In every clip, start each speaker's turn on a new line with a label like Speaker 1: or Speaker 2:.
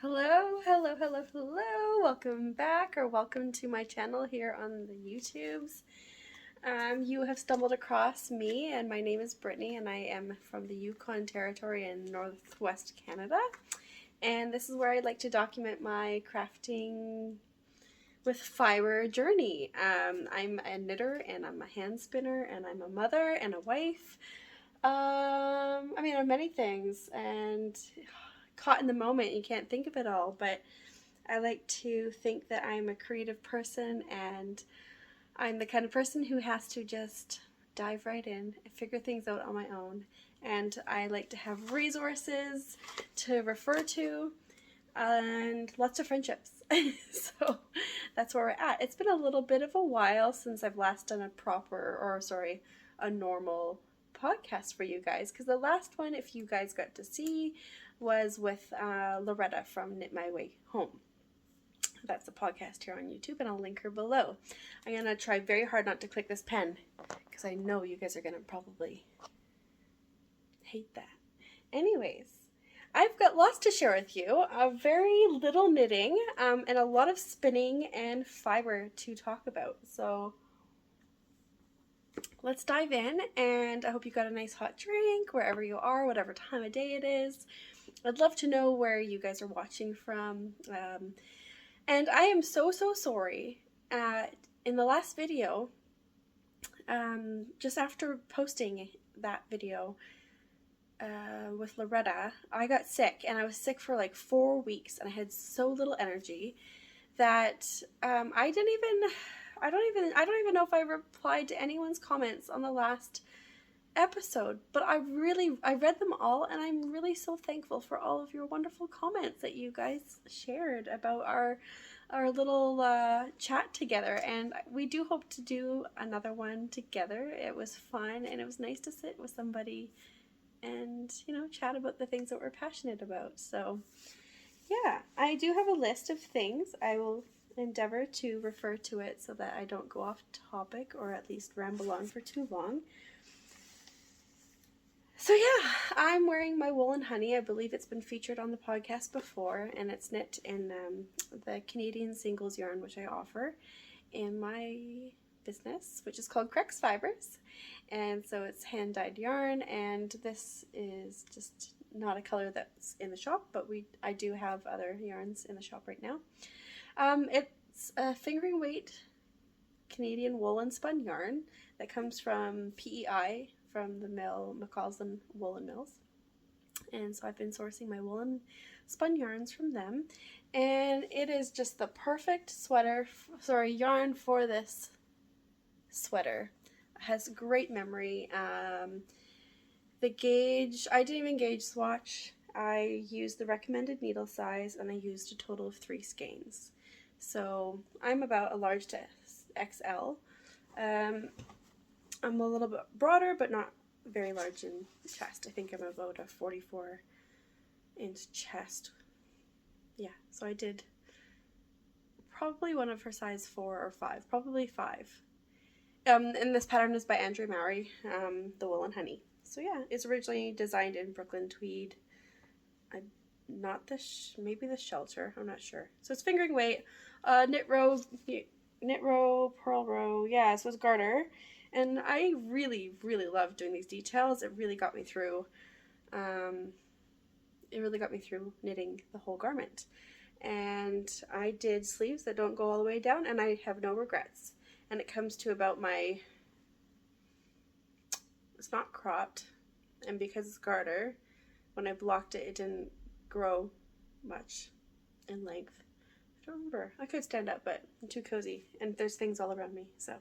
Speaker 1: Hello, hello, hello, hello. Welcome back or welcome to my channel here on the YouTubes. You have stumbled across me, and my name is Brittany, and I am from the Yukon Territory in Northwest Canada. And this is where I like to document my crafting with fiber journey. I'm a knitter, and I'm a hand spinner, and I'm a mother and a wife. I'm many things, and caught in the moment, you can't think of it all, but I like to think that I'm a creative person, and I'm the kind of person who has to just dive right in and figure things out on my own. And I like to have resources to refer to and lots of friendships. So that's where we're at. It's been a little bit of a while since I've last done a normal podcast for you guys, because the last one, if you guys got to see, was with Loretta from Knit My Way Home. That's a podcast here on YouTube, and I'll link her below. I'm going to try very hard not to click this pen, because I know you guys are going to probably hate that. Anyways, I've got lots to share with you. Very little knitting, and a lot of spinning and fiber to talk about. So let's dive in, and I hope you got a nice hot drink wherever you are, whatever time of day it is. I'd love to know where you guys are watching from. And I am so sorry. In the last video, just after posting that video with Loretta, I got sick, and I was sick for like 4 weeks, and I had so little energy that I don't even know if I replied to anyone's comments on the last episode, but I read them all, and I'm really so thankful for all of your wonderful comments that you guys shared about our little chat together, and we do hope to do another one together. It was fun, and it was nice to sit with somebody and, you know, chat about the things that we're passionate about. So yeah, I do have a list of things. I will endeavor to refer to it so that I don't go off topic, or at least ramble on for too long. So yeah, I'm wearing my Wool and Honey. I believe it's been featured on the podcast before, and it's knit in the Canadian singles yarn, which I offer in my business, which is called Crux Fibres. And so it's hand-dyed yarn, and this is just not a color that's in the shop, but I do have other yarns in the shop right now. It's a fingering weight Canadian wool and spun yarn that comes from PEI, from the mill McCausland Woolen Mills, and so I've been sourcing my woolen spun yarns from them, and it is just the perfect yarn for this sweater. It has great memory. The gauge, I didn't even gauge swatch. I used the recommended needle size, and I used a total of 3 skeins. So I'm about a large to XL. I'm a little bit broader, but not very large in chest. I think I'm about a 44-inch chest. Yeah, so I did probably one of her size 4 or 5, probably 5. And this pattern is by Andrew Mowry, the Wool and Honey. So yeah, it's originally designed in Brooklyn tweed. Maybe the shelter, I'm not sure. So it's fingering weight, knit row, purl row. Yeah, so it's garter. And I really love doing these details. It really got me through knitting the whole garment. And I did sleeves that don't go all the way down, and I have no regrets. And it comes to about it's not cropped, and because it's garter, when I blocked it, it didn't grow much in length. I don't remember. I could stand up, but I'm too cozy, and there's things all around me, so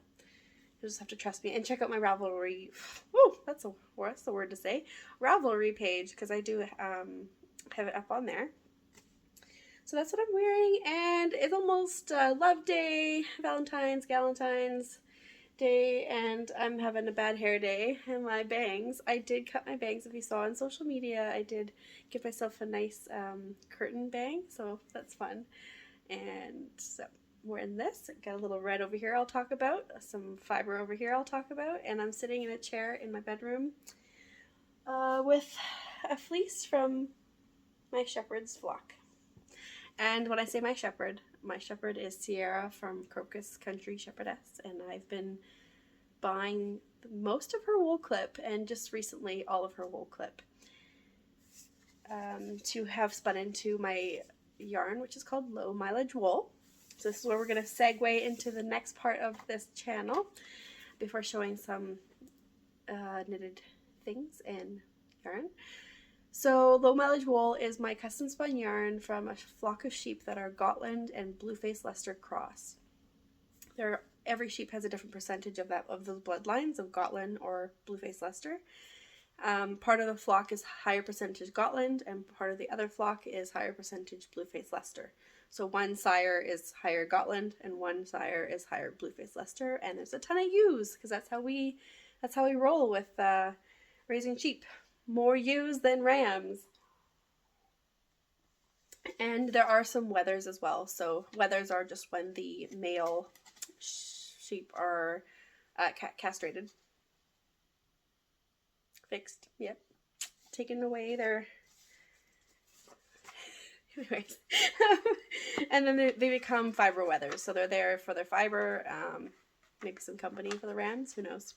Speaker 1: you'll just have to trust me and check out my Ravelry. Woo, that's the word to say. Ravelry page, because I do have it up on there. So that's what I'm wearing, and it's almost Love Day, Valentine's, Galentine's Day, and I'm having a bad hair day. And my bangs, I did cut my bangs. If you saw on social media, I did give myself a nice curtain bang, so that's fun. And so wearing this, got a little red over here I'll talk about, some fiber over here I'll talk about, and I'm sitting in a chair in my bedroom with a fleece from my shepherd's flock. And when I say my shepherd is Sierra from Crocus Country Shepherdess, and I've been buying most of her wool clip and just recently all of her wool clip to have spun into my yarn, which is called low mileage wool. So this is where we're going to segue into the next part of this channel before showing some knitted things and yarn. So low mileage wool is my custom spun yarn from a flock of sheep that are Gotland and Blueface Leicester cross. Every sheep has a different percentage of those bloodlines of Gotland or Blueface Leicester. Part of the flock is higher percentage Gotland, and part of the other flock is higher percentage Blueface Leicester. So one sire is higher Gotland and one sire is higher Blueface Leicester, and there's a ton of ewes because that's how we roll with raising sheep. More ewes than rams. And there are some wethers as well. So wethers are just when the male sheep are castrated. Fixed, yep. Taken away their... Anyways. And then they become fiber wethers. So they're there for their fiber, maybe some company for the rams, who knows.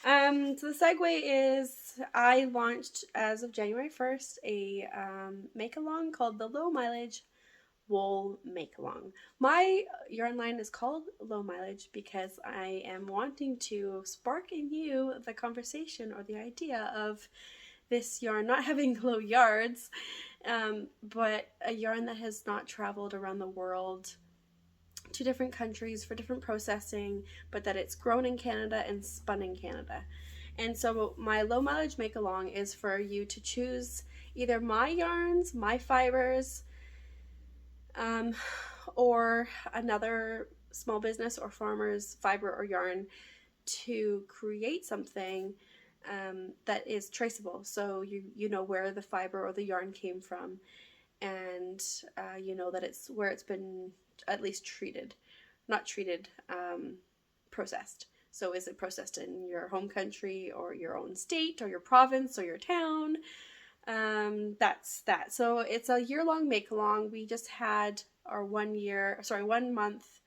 Speaker 1: So the segue is I launched as of January 1st a make-along called the Low Mileage Wool Make-Along. My yarn line is called Low Mileage because I am wanting to spark in you the conversation or the idea of this yarn not having low yards, but a yarn that has not traveled around the world to different countries for different processing, but that it's grown in Canada and spun in Canada. And so my low mileage make along is for you to choose either my yarns, my fibers, or another small business or farmer's fiber or yarn to create something that is traceable. So you know where the fiber or the yarn came from, and you know that it's where it's been at least treated, not treated, processed. So is it processed in your home country or your own state or your province or your town? That's that. So it's a year-long make-along. We just had our 1 month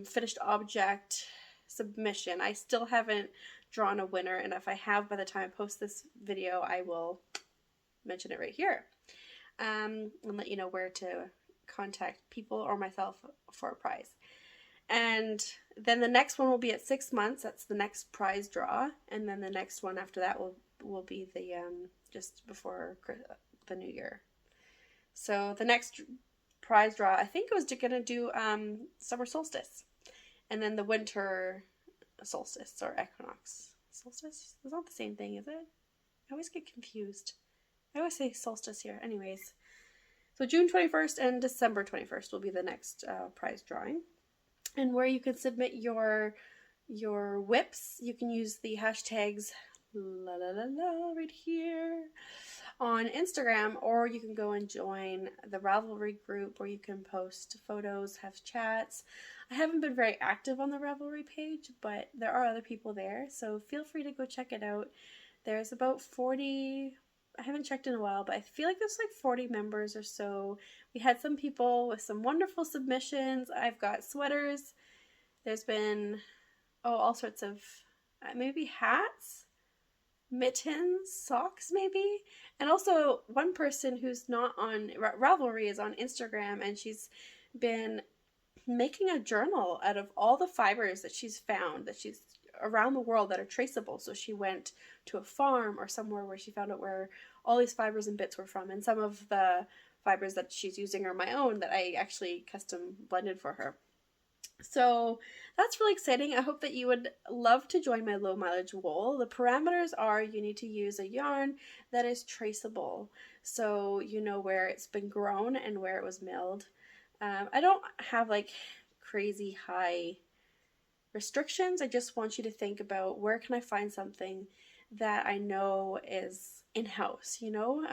Speaker 1: finished object submission. I still haven't drawn a winner, and if I have by the time I post this video, I will mention it right here, and let you know where to contact people or myself for a prize. And then the next one will be at 6 months. That's the next prize draw, and then the next one after that will be the just before the new year. So the next prize draw, I think I was gonna do summer solstice, and then the winter solstice or equinox. Solstice is not the same thing, is it? I always get confused. I always say solstice here. Anyways, so June 21st and December 21st will be the next prize drawing, and where you can submit your WIPs. You can use the hashtags right here on Instagram, or you can go and join the Ravelry group where you can post photos, have chats. I haven't been very active on the Ravelry page, but there are other people there, so feel free to go check it out. There's about 40, I haven't checked in a while, but I feel like there's like 40 members or so. We had some people with some wonderful submissions. I've got sweaters. There's been, all sorts of, maybe hats, mittens, socks maybe, and also one person who's not on Ravelry is on Instagram, and she's been making a journal out of all the fibers that she's found that she's around the world that are traceable. So she went to a farm or somewhere where she found out where all these fibers and bits were from, and some of the fibers that she's using are my own that I actually custom blended for her. So that's really exciting. I hope that you would love to join my low mileage wool. The parameters are you need to use a yarn that is traceable, so you know where it's been grown and where it was milled. I don't have like crazy high restrictions. I just want you to think about where can I find something that I know is in-house, you know,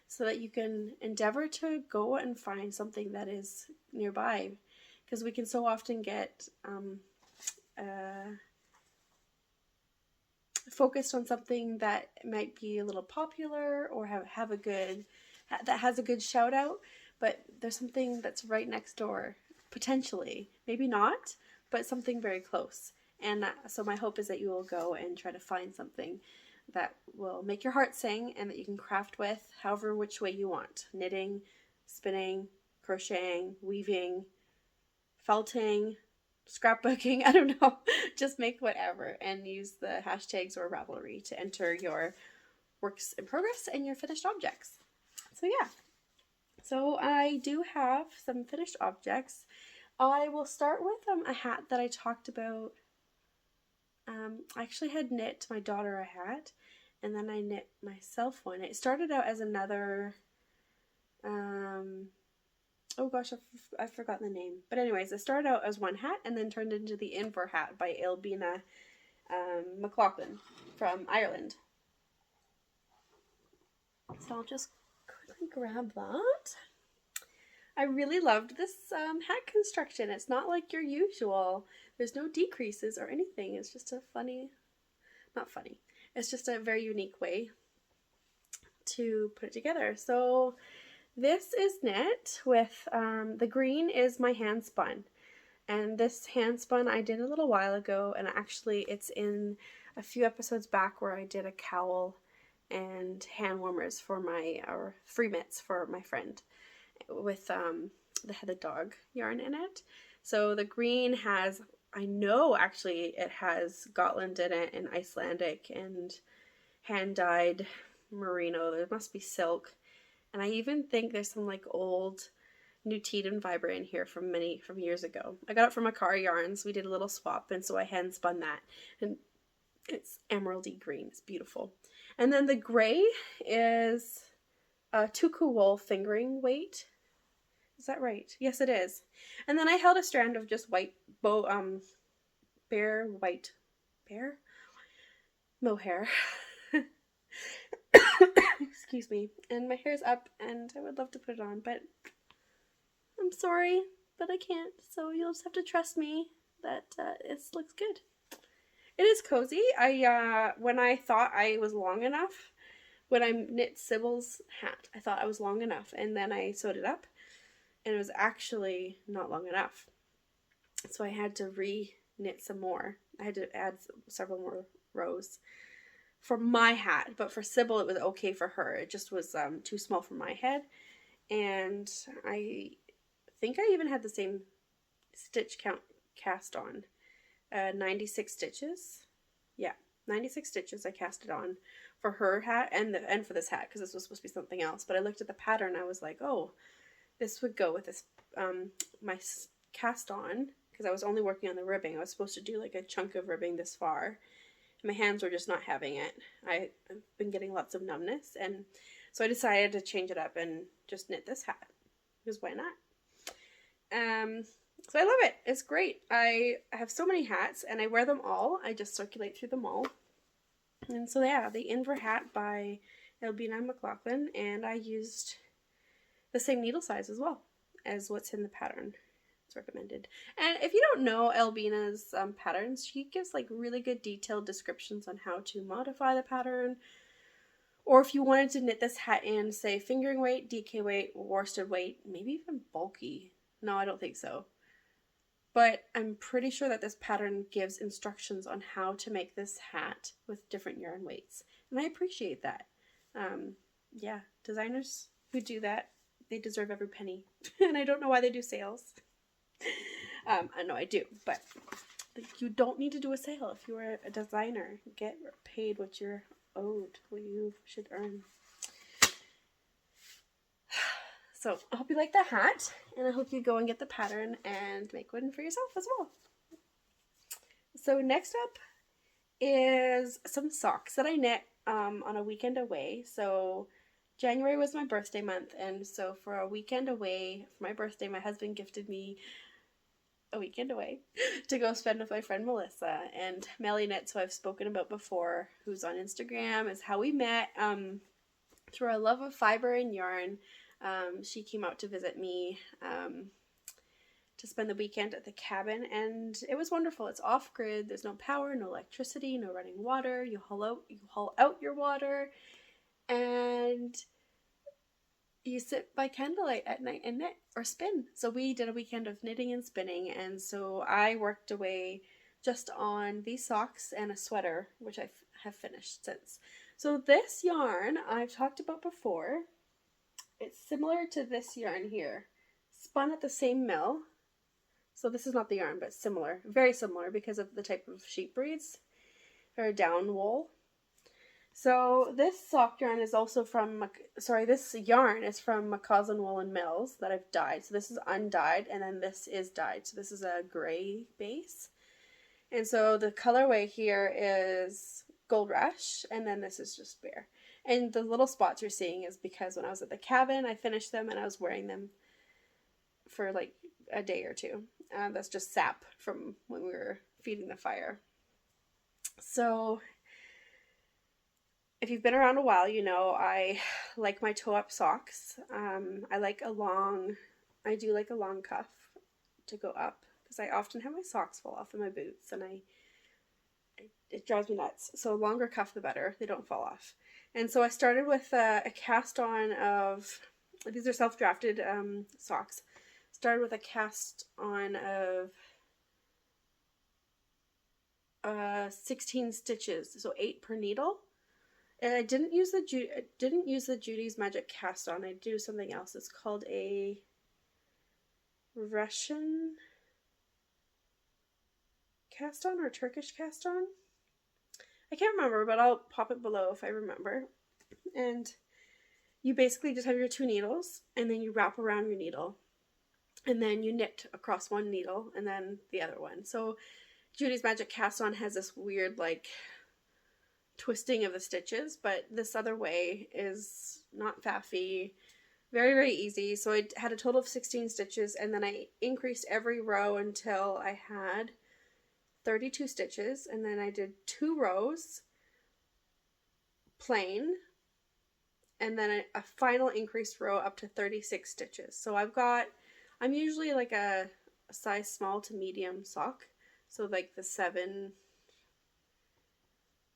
Speaker 1: so that you can endeavor to go and find something that is nearby, because we can so often get focused on something that might be a little popular or have a good, that has a good shout out, but there's something that's right next door, potentially. Maybe not, but something very close. And so my hope is that you will go and try to find something that will make your heart sing and that you can craft with however which way you want. Knitting, spinning, crocheting, weaving, felting, scrapbooking, I don't know. Just make whatever and use the hashtags or Ravelry to enter your works in progress and your finished objects. So yeah. So I do have some finished objects. I will start with a hat that I talked about. I actually had knit my daughter a hat, and then I knit myself one. It started out as another, oh gosh, I've forgotten the name. But anyways, it started out as one hat and then turned into the Inver Hat by Aílbiona McLaughlin from Ireland. So I'll just quickly grab that. I really loved this hat construction. It's not like your usual. There's no decreases or anything. It's just a it's just a very unique way to put it together. So this is knit with, the green is my hand spun. And this hand spun I did a little while ago, and actually it's in a few episodes back where I did a cowl and hand warmers for or free mitts for my friend with the headed dog yarn in it. So the green has, I know actually it has Gotland in it and Icelandic and hand dyed merino. There must be silk, and I even think there's some like old Nutiden fiber in here from years ago. I got it from Akara Yarns. We did a little swap, and so I hand spun that, and it's emeraldy green. It's beautiful. And then the gray is Tuko Wool Fingering weight. Is that right? Yes, it is. And then I held a strand of just white bear mohair. Excuse me. And my hair's up, and I would love to put it on, but I'm sorry, but I can't. So you'll just have to trust me that it looks good. It is cozy. When I thought I was long enough, when I knit Sybil's hat, I thought I was long enough, and then I sewed it up, and it was actually not long enough. So I had to re-knit some more. I had to add several more rows for my hat, but for Sybil it was okay for her. It just was too small for my head, and I think I even had the same stitch count cast on. 96 stitches. Yeah, 96 stitches I cast it on for her hat and for this hat, because this was supposed to be something else. But I looked at the pattern, I was like, oh, this would go with this my cast on, because I was only working on the ribbing. I was supposed to do like a chunk of ribbing this far. My hands were just not having it. I've been getting lots of numbness, and so I decided to change it up and just knit this hat, because why not? So I love it. It's great. I have so many hats, and I wear them all. I just circulate through them all. And so yeah, the Inver Hat by Aílbiona McLaughlin, and I used the same needle size as well as what's in the pattern. It's recommended. And if you don't know Aílbiona's patterns, she gives like really good detailed descriptions on how to modify the pattern. Or if you wanted to knit this hat in, say, fingering weight, DK weight, worsted weight, maybe even bulky. No, I don't think so. But I'm pretty sure that this pattern gives instructions on how to make this hat with different yarn weights. And I appreciate that. Yeah, designers who do that, they deserve every penny. And I don't know why they do sales. I know I do, but you don't need to do a sale if you're a designer. Get paid what you're owed, what you should earn. So I hope you like the hat, and I hope you go and get the pattern and make one for yourself as well. So next up is some socks that I knit on a weekend away. So January was my birthday month, and so for a weekend away for my birthday, my husband gifted me a weekend away to go spend with my friend Melissa. And Melly Knits, who I've spoken about before, who's on Instagram, is how we met through our love of fiber and yarn. She came out to visit me to spend the weekend at the cabin, and it was wonderful. It's off-grid. There's no power, no electricity, no running water. You haul out your water, and you sit by candlelight at night and knit or spin. So we did a weekend of knitting and spinning, and so I worked away just on these socks and a sweater, which I have finished since. So this yarn I've talked about before. It's similar to this yarn here, spun at the same mill. So this is not the yarn, but similar, very similar because of the type of sheep breeds, or down wool. So this sock yarn is also from, this yarn is from Macawson Woolen Mills that I've dyed. So this is undyed, and then this is dyed. So this is a gray base. And so the colorway here is Gold Rush, and then this is just bare. And the little spots you're seeing is because when I was at the cabin, I finished them and I was wearing them for like a day or two. That's just sap from when we were feeding the fire. So if you've been around a while, you know I like my toe-up socks. I do like a long cuff to go up because I often have my socks fall off in my boots, and it drives me nuts. So longer cuff the better, they don't fall off. And so I started with a cast on of, these are self-drafted socks. Started with a cast on of 16 stitches, so 8 per needle. And I didn't use the Judy's Magic cast on. I do something else. It's called a Russian cast on or Turkish cast on. I can't remember, but I'll pop it below if I remember. And you basically just have your 2 needles, and then you wrap around your needle, and then you knit across one needle and then the other one. So Judy's Magic cast on has this weird like twisting of the stitches, but this other way is not faffy, very, very easy. So I had a total of 16 stitches, and then I increased every row until I had 32 stitches, and then I did 2 rows plain, and then a final increased row up to 36 stitches. So I'm usually like a size small to medium sock, so like the 7, I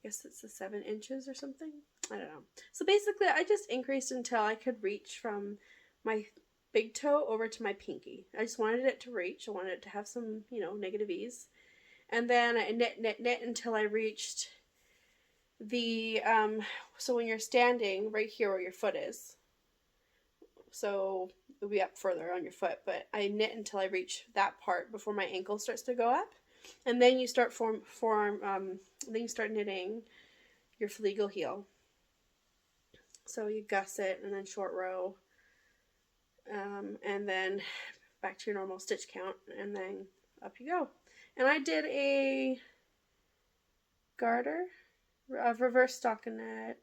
Speaker 1: guess it's the 7 inches or something. I don't know. So basically I just increased until I could reach from my big toe over to my pinky. I just wanted it to reach. I wanted it to have some, negative ease. And then I knit until I reached the, so when you're standing right here where your foot is, so it'll be up further on your foot, but I knit until I reach that part before my ankle starts to go up. And then you start then you start knitting your Fleegle heel. So you gusset and then short row, and then back to your normal stitch count, and then up you go. And I did a garter, a reverse stockinette,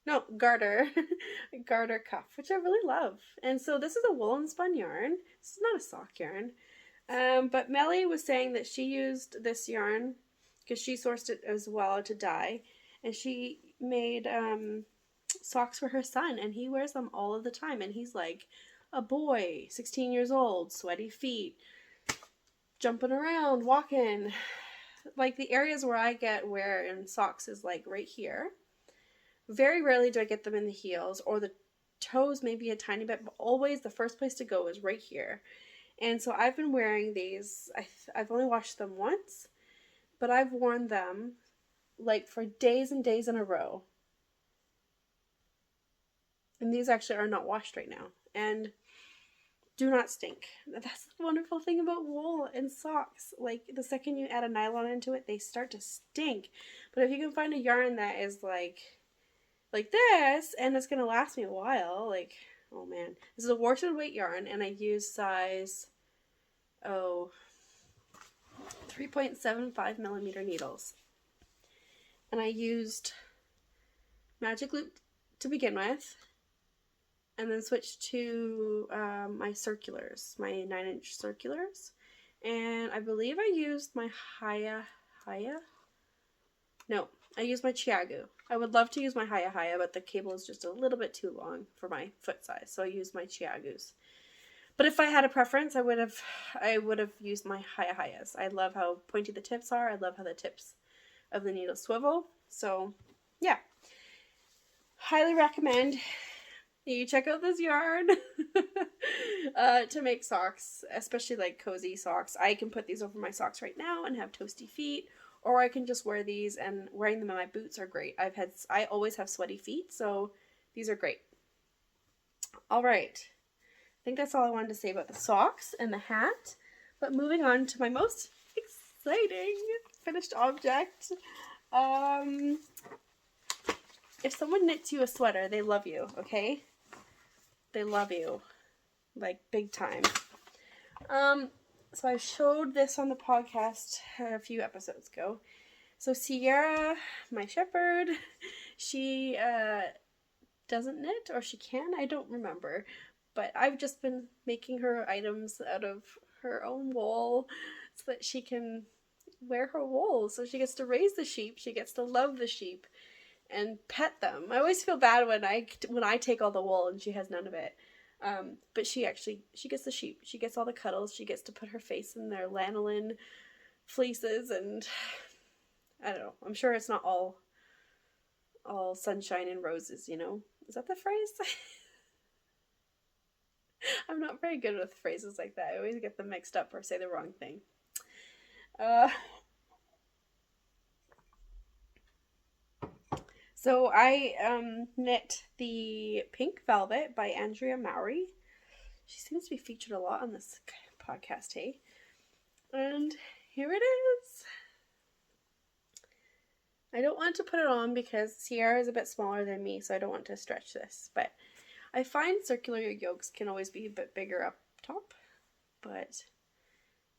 Speaker 1: no, garter, garter cuff, which I really love. And so this is a woolen spun yarn. This is not a sock yarn. But Melly was saying that she used this yarn because she sourced it as well to dye, and she made socks for her son, and he wears them all of the time, and he's like a boy, 16 years old, sweaty feet, jumping around, walking. Like the areas where I get wear in socks is like right here. Very rarely do I get them in the heels or the toes, maybe a tiny bit, but always the first place to go is right here. And so I've been wearing these. I've only washed them once, but I've worn them like for days and days in a row. And these actually are not washed right now and do not stink. That's the wonderful thing about wool and socks. Like the second you add a nylon into it, they start to stink. But if you can find a yarn that is like this, and it's going to last me a while, like, oh man. This is a worsted weight yarn, and I use size, 3.75 millimeter needles. And I used Magic Loop to begin with, and then switched to my circulars, my 9-inch circulars. And I believe I used my I used my Chiagu. I would love to use my Haya, but the cable is just a little bit too long for my foot size, so I used my Chiagus. But if I had a preference, I would have used my Hayas. I love how pointy the tips are. I love how the tips of the needle swivel. So, yeah. Highly recommend You check out this yarn to make socks, especially like cozy socks. I can put these over my socks right now and have toasty feet, or I can just wear these, and wearing them in my boots are great. I always have sweaty feet, so these are great. All right. I think that's all I wanted to say about the socks and the hat. But moving on to my most exciting finished object. If someone knits you a sweater, they love you, okay? They love you. Like, big time. So I showed this on the podcast a few episodes ago. So Sierra, my shepherd, she doesn't knit, or she can, I don't remember. But I've just been making her items out of her own wool so that she can wear her wool. So she gets to raise the sheep, she gets to love the sheep and pet them. I always feel bad when I take all the wool and she has none of it. But she gets the sheep. She gets all the cuddles. She gets to put her face in their lanolin fleeces, and I don't know. I'm sure it's not all sunshine and roses, you know? Is that the phrase? I'm not very good with phrases like that. I always get them mixed up or say the wrong thing. So I knit the Pink Velvet by Andrea Mowry. She seems to be featured a lot on this podcast, hey? And here it is. I don't want to put it on because Sierra is a bit smaller than me, so I don't want to stretch this. But I find circular yokes can always be a bit bigger up top. But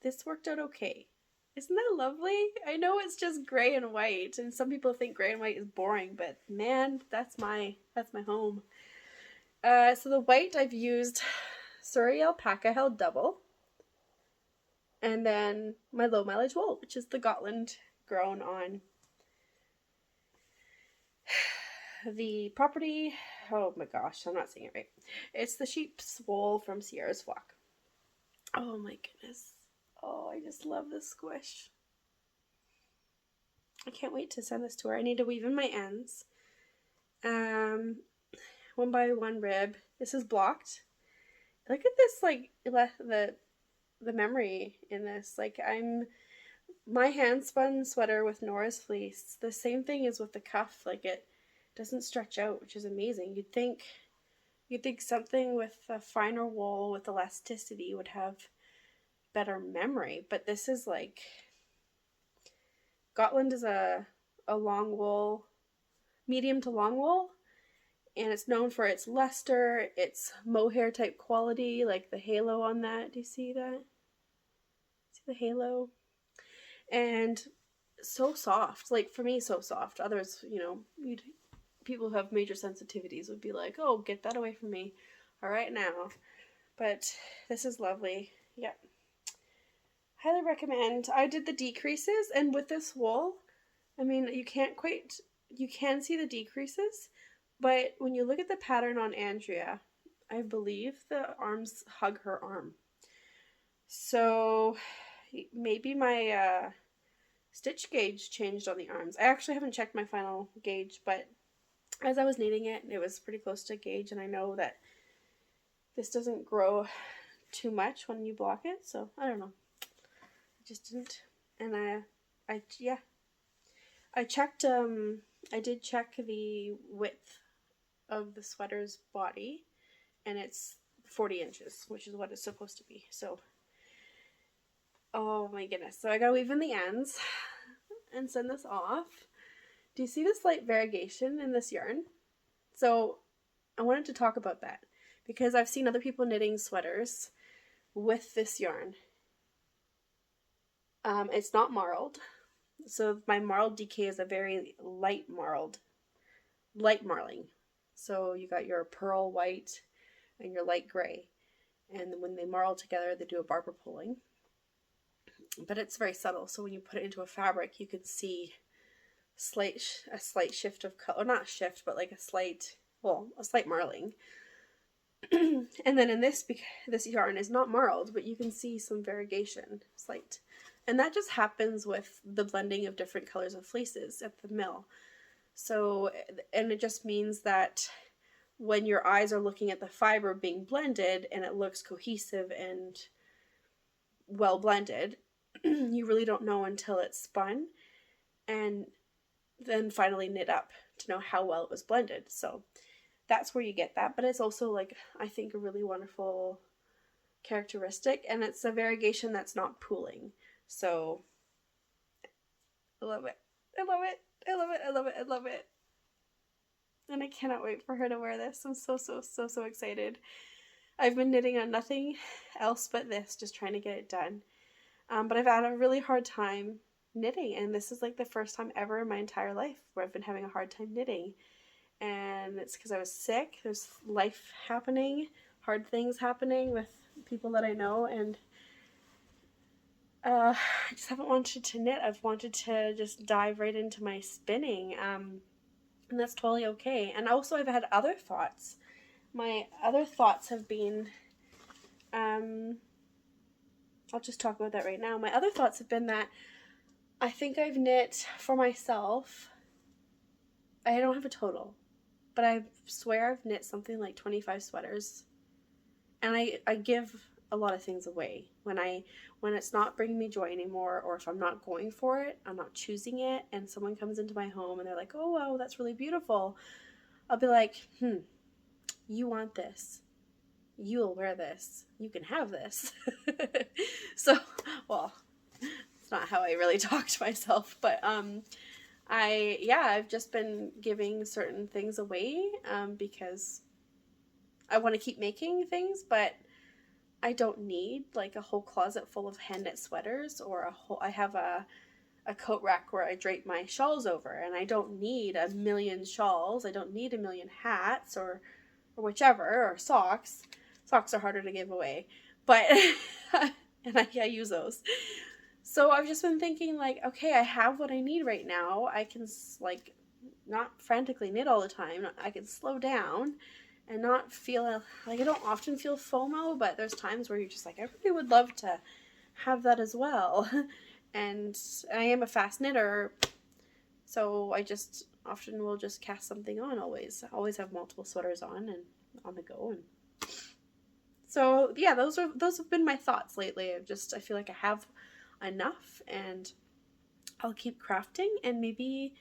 Speaker 1: this worked out okay. Isn't that lovely? I know it's just gray and white, and some people think gray and white is boring, but man, that's my home. So the white I've used Suri Alpaca held double, and then my low mileage wool, which is the Gotland grown on the property. Oh my gosh, I'm not saying it right. It's the sheep's wool from Sierra's flock. Oh my goodness. Oh, I just love this squish. I can't wait to send this to her. I need to weave in my ends. 1 by 1 rib. This is blocked. Look at this, like, the memory in this. Like, my hand spun sweater with Nora's fleece. The same thing is with the cuff. Like, it doesn't stretch out, which is amazing. You'd think something with a finer wool with elasticity would have better memory, but this is like, Gotland is a long wool, medium to long wool, and it's known for its luster, its mohair type quality, like the halo on that. Do you see that? See the halo? And so soft. Like, for me, so soft. Others, you know, people who have major sensitivities would be like, oh, get that away from me. All right now. But this is lovely. Yeah. Highly recommend. I did the decreases, and with this wool, I mean, you can see the decreases, but when you look at the pattern on Andrea, I believe the arms hug her arm. So maybe my stitch gauge changed on the arms. I actually haven't checked my final gauge, but as I was knitting it, it was pretty close to gauge, and I know that this doesn't grow too much when you block it, so I don't know. Just didn't. And I checked, I did check the width of the sweater's body, and it's 40 inches, which is what it's supposed to be. So, oh my goodness. So I gotta weave in the ends and send this off. Do you see the slight variegation in this yarn? So I wanted to talk about that because I've seen other people knitting sweaters with this yarn. It's not marled, so my marled DK is a very light marling. So you got your pearl white and your light gray, and when they marl together, they do a barber pulling. But it's very subtle, so when you put it into a fabric, you can see a slight shift of color, not shift, but like a slight marling. And then in this yarn is not marled, but you can see some variegation, slight. And that just happens with the blending of different colors of fleeces at the mill. So, and it just means that when your eyes are looking at the fiber being blended and it looks cohesive and well blended, you really don't know until it's spun and then finally knit up to know how well it was blended. So that's where you get that, but it's also like, I think, a really wonderful characteristic, and it's a variegation that's not pooling. So I love it. I love it. I love it. I love it. I love it. And I cannot wait for her to wear this. I'm so excited. I've been knitting on nothing else but this, just trying to get it done. But I've had a really hard time knitting, and this is like the first time ever in my entire life where I've been having a hard time knitting. And it's because I was sick. There's life happening, hard things happening with people that I know, and I just haven't wanted to knit. I've wanted to just dive right into my spinning, and that's totally okay. And also I've had other thoughts. My other thoughts have been, I'll just talk about that right now. My other thoughts have been that I think I've knit for myself, I don't have a total, but I swear I've knit something like 25 sweaters. And I give a lot of things away when it's not bringing me joy anymore, or if I'm not going for it, I'm not choosing it, and someone comes into my home and they're like, oh wow, that's really beautiful, I'll be like, you want this, you'll wear this, you can have this. So, well, it's not how I really talk to myself, but I've just been giving certain things away because I want to keep making things, but I don't need like a whole closet full of hand knit sweaters, or I have a coat rack where I drape my shawls over, and I don't need a million shawls. I don't need a million hats or whichever, or socks. Socks are harder to give away, but and I use those. So I've just been thinking like, okay, I have what I need right now. I can like not frantically knit all the time. I can slow down and not feel like, I don't often feel FOMO, but there's times where you're just like, I really would love to have that as well. And I am a fast knitter, so I just often will just cast something on always. I always have multiple sweaters on and on the go. And so yeah, those have been my thoughts lately. I feel like I have enough, and I'll keep crafting, and maybe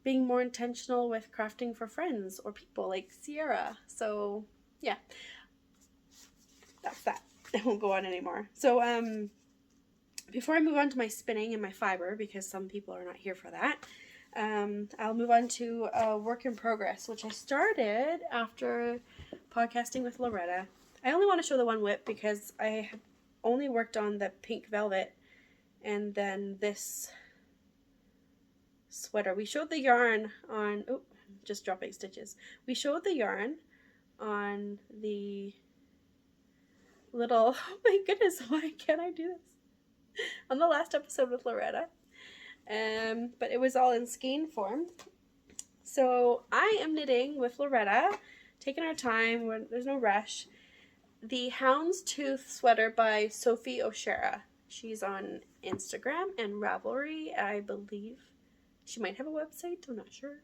Speaker 1: being more intentional with crafting for friends or people like Sierra. So yeah, that's that. I won't go on anymore. So before I move on to my spinning and my fiber, because some people are not here for that, I'll move on to a work in progress, which I started after podcasting with Loretta. I only want to show the one WIP because I have only worked on the pink velvet and then this sweater. We showed the yarn on, oh, just dropping stitches. We showed the yarn on the little, oh my goodness, why can't I do this? On the last episode with Loretta. But it was all in skein form. So I am knitting with Loretta, taking our time when there's no rush, the Houndstooth sweater by Sophie O'Shara. She's on Instagram and Ravelry, I believe. She might have a website, I'm not sure.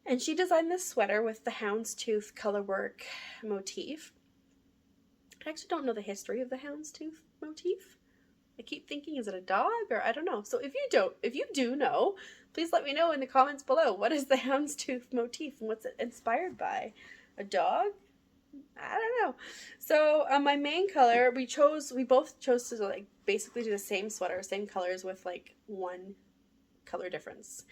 Speaker 1: And she designed this sweater with the houndstooth colorwork motif. I actually don't know the history of the houndstooth motif. I keep thinking, is it a dog, or I don't know. So if you do know, please let me know in the comments below. What is the houndstooth motif and what's it inspired by? A dog? I don't know. So my main color, we both chose to like basically do the same sweater, same colors with like one color difference.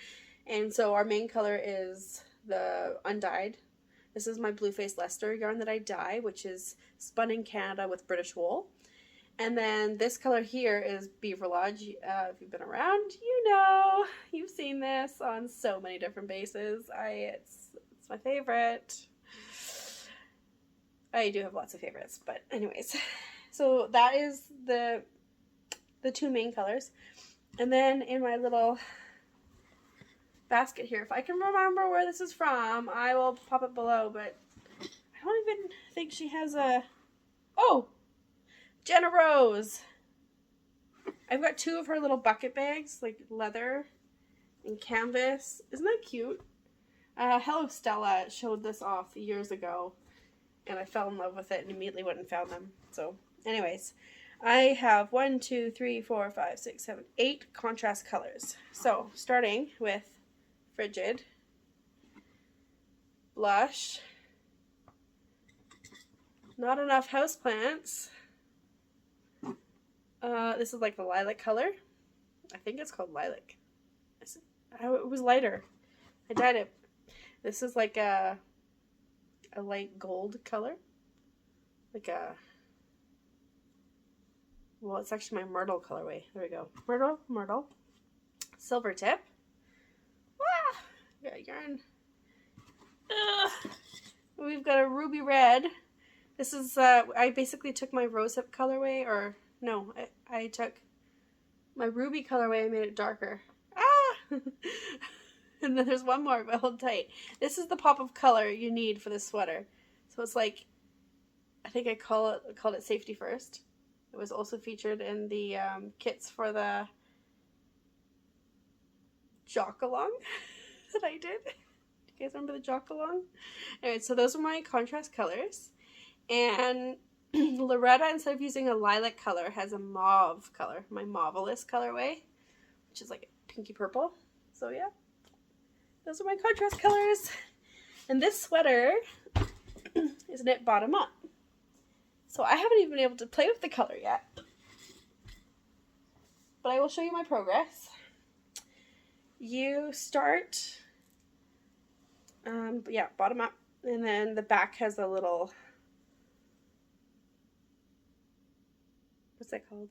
Speaker 1: And so our main color is the Undyed. This is my Blueface Leicester yarn that I dye, which is spun in Canada with British wool. And then this color here is Beaver Lodge. If you've been around, you know, you've seen this on so many different bases. It's my favorite. I do have lots of favorites, but anyways. So that is the two main colors. And then in my little basket here, if I can remember where this is from, I will pop it below, but I don't even think she has a... Oh! Jenna Rose! I've got two of her little bucket bags, like leather and canvas. Isn't that cute? Hello Stella showed this off years ago, and I fell in love with it and immediately went and found them. So anyways, I have 1, 2, 3, 4, 5, 6, 7, 8 contrast colors. So starting with Frigid, Blush, Not Enough Houseplants. This is like the lilac color. I think it's called lilac. It was lighter. I dyed it. This is like a light gold color. Well, it's actually my Myrtle colorway. There we go. Myrtle. Silver Tip. Ah! Got yarn. We've got a Ruby Red. This is, I basically took my Rosehip colorway, or no, I took my Ruby colorway and made it darker. Ah! And then there's one more, but hold tight. This is the pop of color you need for this sweater. So it's like, I think I called it Safety First. It was also featured in the kits for the Jock-along that I did. Do you guys remember the Jock-along? Alright, so those are my contrast colors. And Loretta, instead of using a lilac color, has a mauve color. My Mauvelous colorway, which is like a pinky purple. So yeah. Those are my contrast colors. And this sweater is knit bottom up. So I haven't even been able to play with the color yet. But I will show you my progress. You start, bottom up. And then the back has a little, what's that called?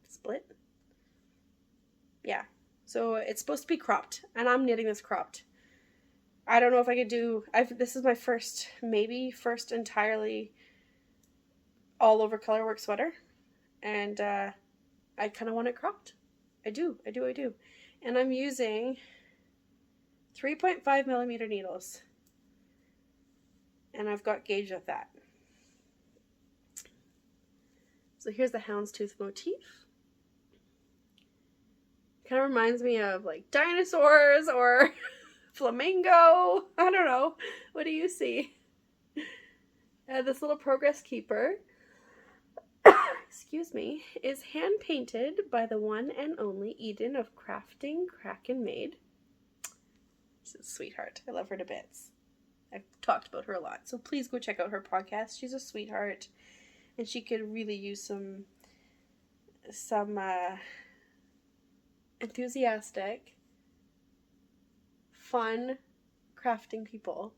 Speaker 1: Split? Yeah. So it's supposed to be cropped, and I'm knitting this cropped. I don't know if I could do, this is my first entirely all over colorwork sweater, and I kind of want it cropped. I do. And I'm using 3.5 millimeter needles, and I've got gauge of that. So here's the houndstooth motif. Kind of reminds me of like dinosaurs or flamingo. I don't know. What do you see? This little progress keeper, excuse me, is hand painted by the one and only Eden of Crafting Kraken Made. She's a sweetheart. I love her to bits. I've talked about her a lot, so please go check out her podcast. She's a sweetheart, and she could really use some enthusiastic, fun crafting people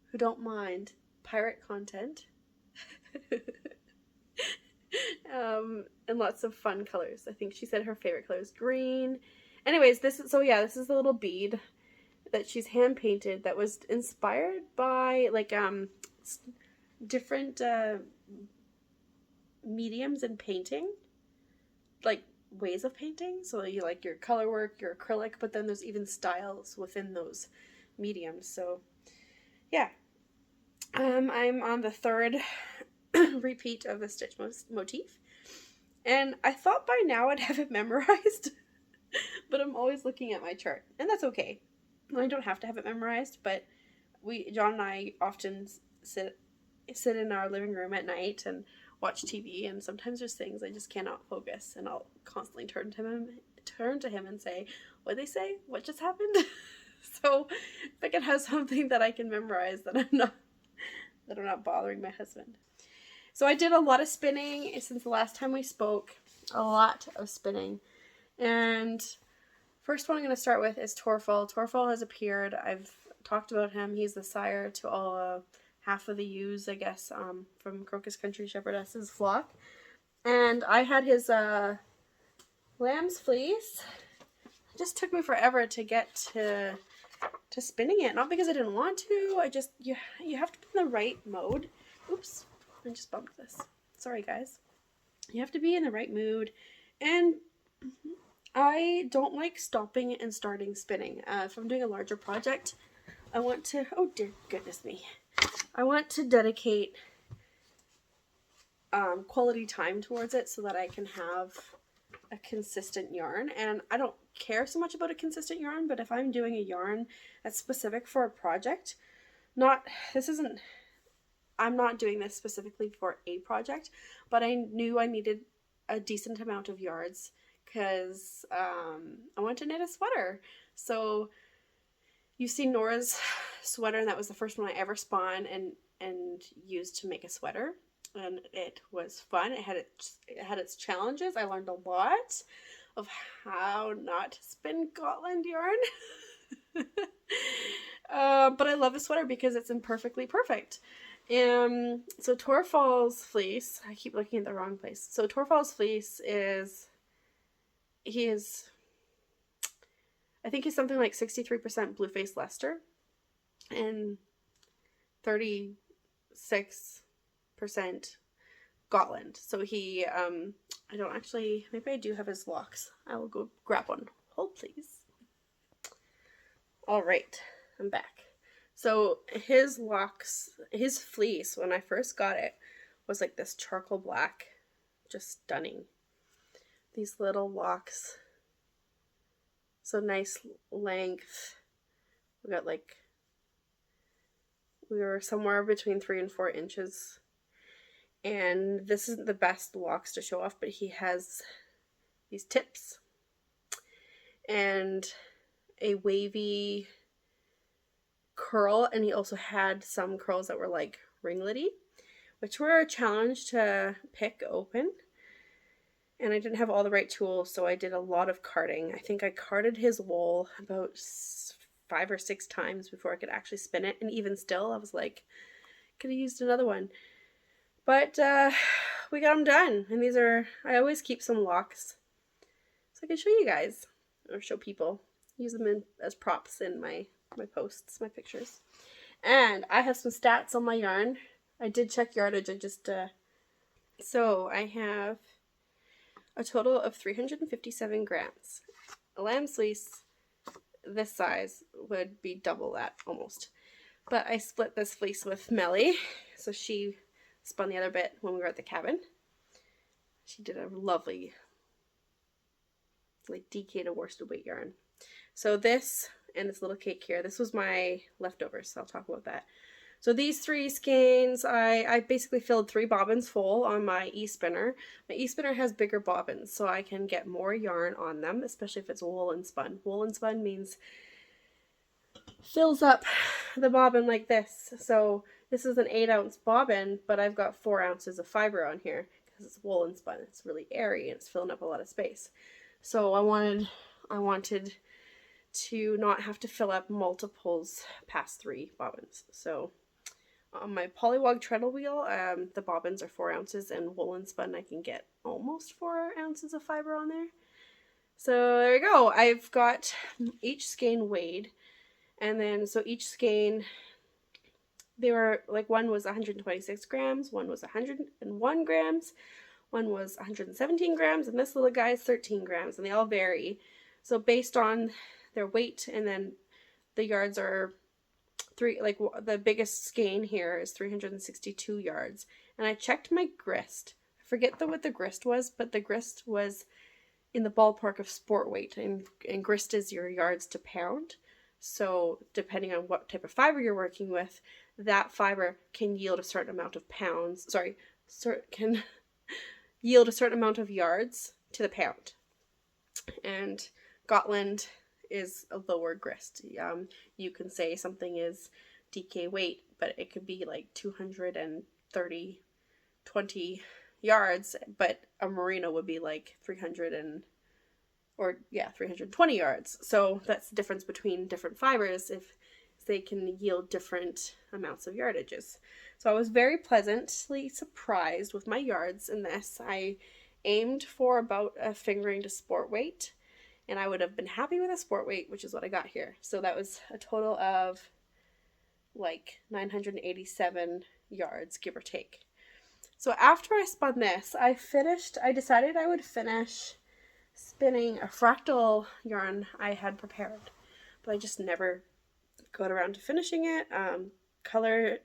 Speaker 1: who don't mind pirate content and lots of fun colors. I think she said her favorite color is green. Anyways, this is the little bead that she's hand painted that was inspired by like different mediums in painting, like ways of painting. So you like your color work, your acrylic, but then there's even styles within those mediums. So yeah, I'm on the third repeat of the stitch motif, and I thought by now I'd have it memorized, but I'm always looking at my chart, and that's okay. I don't have to have it memorized, but John and I often sit in our living room at night and watch TV, and sometimes there's things I just cannot focus, and I'll constantly turn to him and say, "What'd they say? What just happened?" So if I can have something that I can memorize, then I'm not bothering my husband. So I did a lot of spinning since the last time we spoke. A lot of spinning. And first one I'm going to start with is Torfall. Torfall has appeared. I've talked about him. He's the sire to all half of the ewes, I guess, from Crocus Country Shepherdess's flock. And I had his lamb's fleece. It just took me forever to get to spinning it. Not because I didn't want to. You have to be in the right mode. Oops, I just bumped this. Sorry, guys. You have to be in the right mood. And I don't like stopping and starting spinning. If I'm doing a larger project, I want to, oh dear goodness me, I want to dedicate quality time towards it so that I can have a consistent yarn, and I don't care so much about a consistent yarn, but if I'm doing a yarn that's specific for a project, I'm not doing this specifically for a project, but I knew I needed a decent amount of yards because I want to knit a sweater. So you see Nora's sweater, and that was the first one I ever spun and used to make a sweater, and it was fun. It had its challenges. I learned a lot of how not to spin Gotland yarn. But I love the sweater because it's imperfectly perfect. So Torfall's fleece, I keep looking at the wrong place. So Torfall's fleece I think he's something like 63% Blueface Leicester and 36% Gotland. So he, I don't actually, maybe I do have his locks. I will go grab one. Hold please. All right, I'm back. So his locks, his fleece, when I first got it, was like this charcoal black, just stunning. These little locks, so nice length. We were somewhere between 3 and 4 inches. And this isn't the best locks to show off, but he has these tips and a wavy curl, and he also had some curls that were like ringlety, which were a challenge to pick open. And I didn't have all the right tools, so I did a lot of carding. I think I carded his wool about 5 or 6 times before I could actually spin it, and even still I was like, could have used another one. But we got them done, and these are, I always keep some locks so I can show you guys, or show people, use them as props in my posts, my pictures. And I have some stats on my yarn. I did check yardage. So I have a total of 357 grams. A lamb's fleece this size would be double that almost. But I split this fleece with Melly, so she spun the other bit when we were at the cabin. She did a lovely, like, DK to worsted weight yarn. So this and this little cake here, this was my leftovers, so I'll talk about that. So these 3 skeins, I basically filled 3 bobbins full on my e-spinner. My e-spinner has bigger bobbins, so I can get more yarn on them, especially if it's woolen spun. Woolen spun means fills up the bobbin like this. So this is an 8-ounce bobbin, but I've got 4 ounces of fiber on here because it's woolen spun. It's really airy and it's filling up a lot of space. So I wanted to not have to fill up multiples past 3 bobbins. So on my polywog treadle wheel, the bobbins are 4 ounces, and woolen spun I can get almost 4 ounces of fiber on there. So there you go. I've got each skein weighed, and then so each skein, they were like, one was 126 grams, one was 101 grams, one was 117 grams, and this little guy is 13 grams, and they all vary. So based on their weight, and then the yards are the biggest skein here is 362 yards. And I checked my grist. I forget what the grist was, but the grist was in the ballpark of sport weight, and grist is your yards to pound. So depending on what type of fiber you're working with, that fiber can yield a certain amount of pounds, can yield a certain amount of yards to the pound. And Gotland is a lower grist. You can say something is DK weight, but it could be like 20 yards, but a merino would be like 320 yards. So that's the difference between different fibers, if they can yield different amounts of yardages. So I was very pleasantly surprised with my yards in this. I aimed for about a fingering to sport weight, and I would have been happy with a sport weight, which is what I got here. So that was a total of like 987 yards, give or take. So after I spun this, I decided I would finish spinning a fractal yarn I had prepared, but I just never got around to finishing it. Color,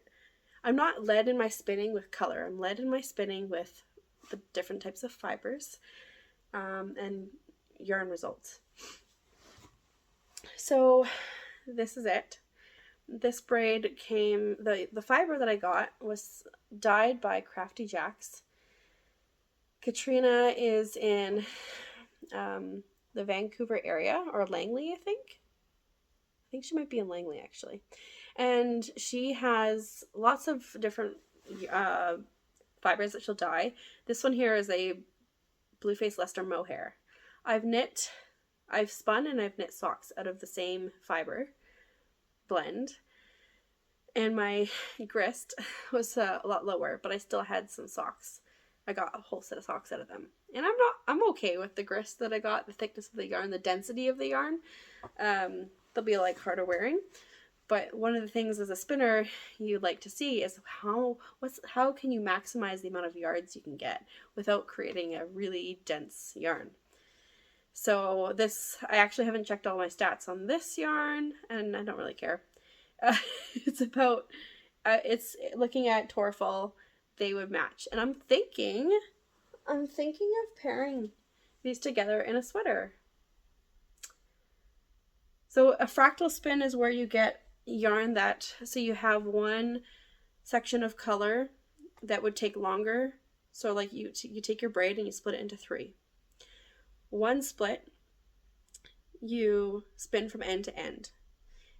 Speaker 1: I'm not led in my spinning with color. I'm led in my spinning with the different types of fibers. and yarn results. So this is it. This braid came, the fiber that I got was dyed by Crafty Jacks. Katrina is in the Vancouver area, or Langley, I think she might be in Langley actually. And she has lots of different fibers that she'll dye. This one here is a Blueface Leicester Mohair. I've spun and I've knit socks out of the same fiber blend, and my grist was a lot lower, but I still had some socks. I got a whole set of socks out of them, and I'm okay with the grist that I got, the thickness of the yarn, the density of the yarn. They'll be like harder wearing, but one of the things as a spinner you like to see is how can you maximize the amount of yards you can get without creating a really dense yarn. So this, I actually haven't checked all my stats on this yarn, and I don't really care. It's looking at Torfall, they would match. And I'm thinking of pairing these together in a sweater. So a fractal spin is where you get yarn so you have one section of color that would take longer. So like you take your braid and you split it into 3. One split, you spin from end to end,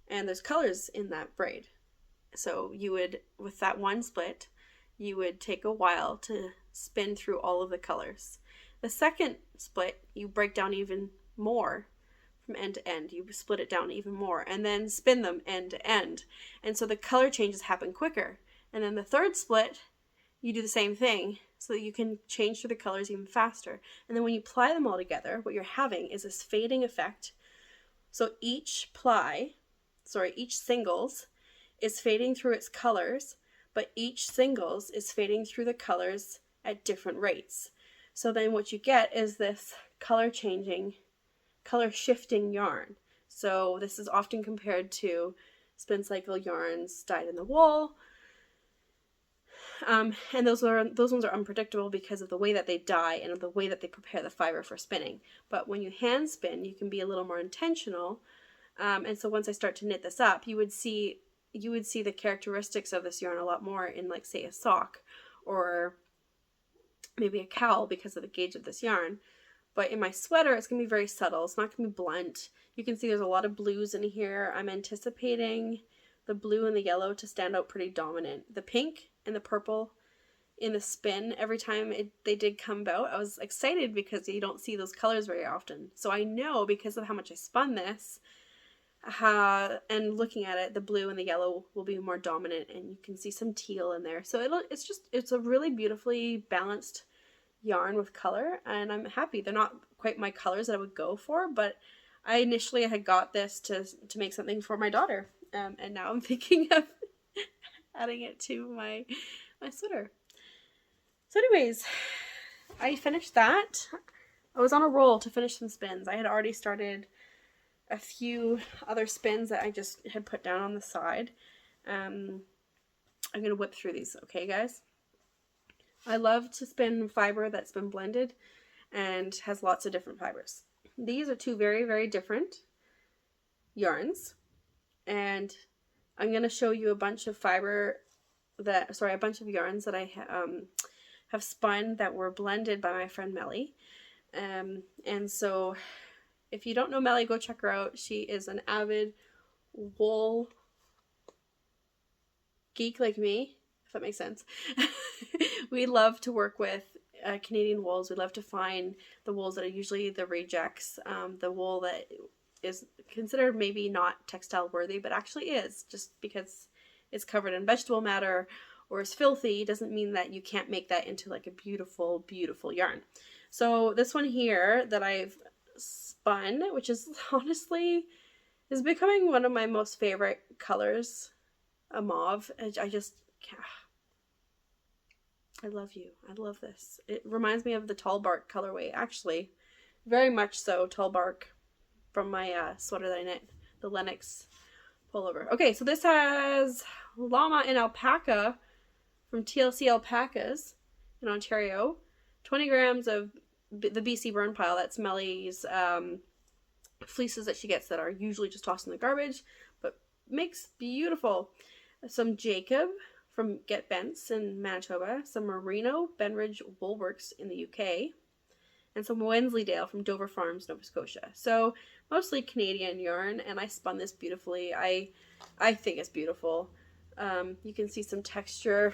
Speaker 1: and there's colors in that braid. So you would, with that one split, you would take a while to spin through all of the colors. The second split, you break down even more from end to end. You split it down even more and then spin them end to end. And so the color changes happen quicker. And then the third split, you do the same thing so that you can change through the colors even faster. And then when you ply them all together, what you're having is this fading effect. So each singles is fading through its colors, but each singles is fading through the colors at different rates. So then what you get is this color shifting yarn. So this is often compared to spin cycle yarns dyed in the wool. And those ones are unpredictable because of the way that they dye and the way that they prepare the fiber for spinning. But when you hand spin, you can be a little more intentional. And so once I start to knit this up, you would see the characteristics of this yarn a lot more in, like, say, a sock or maybe a cowl because of the gauge of this yarn. But in my sweater, it's going to be very subtle. It's not going to be blunt. You can see there's a lot of blues in here. I'm anticipating the blue and the yellow to stand out pretty dominant. The pink and the purple in the spin, every time they did come out, I was excited because you don't see those colors very often. So I know, because of how much I spun this, and looking at it, the blue and the yellow will be more dominant, and you can see some teal in there. So it's a really beautifully balanced yarn with color, and I'm happy. They're not quite my colors that I would go for, but I initially had got this to make something for my daughter, and now I'm thinking of adding it to my sweater. So anyways, I finished that. I was on a roll to finish some spins. I had already started a few other spins that I just had put down on the side. I'm going to whip through these, okay guys? I love to spin fiber that's been blended and has lots of different fibers. These are two very, very different yarns, and I'm going to show you a bunch of yarns that I have spun that were blended by my friend Melly. And so if you don't know Melly, go check her out. She is an avid wool geek like me, if that makes sense. We love to work with Canadian wools. We love to find the wools that are usually the rejects, the wool that is considered maybe not textile worthy, but actually is, just because it's covered in vegetable matter or is filthy doesn't mean that you can't make that into like a beautiful, beautiful yarn. So this one here that I've spun, which is honestly is becoming one of my most favorite colors, a mauve. I love you. I love this. It reminds me of the tall bark colorway, actually, very much so. Tall bark from my sweater that I knit, the Lennox pullover. Okay, so this has llama and alpaca from TLC Alpacas in Ontario. 20 grams of the BC burn pile. That's Melly's fleeces that she gets that are usually just tossed in the garbage, but makes beautiful. Some Jacob from Get Bents in Manitoba, some Merino Benridge Woolworks in the UK, and some Wensleydale from Dover Farms, Nova Scotia. So mostly Canadian yarn, and I spun this beautifully. I think it's beautiful. You can see some textures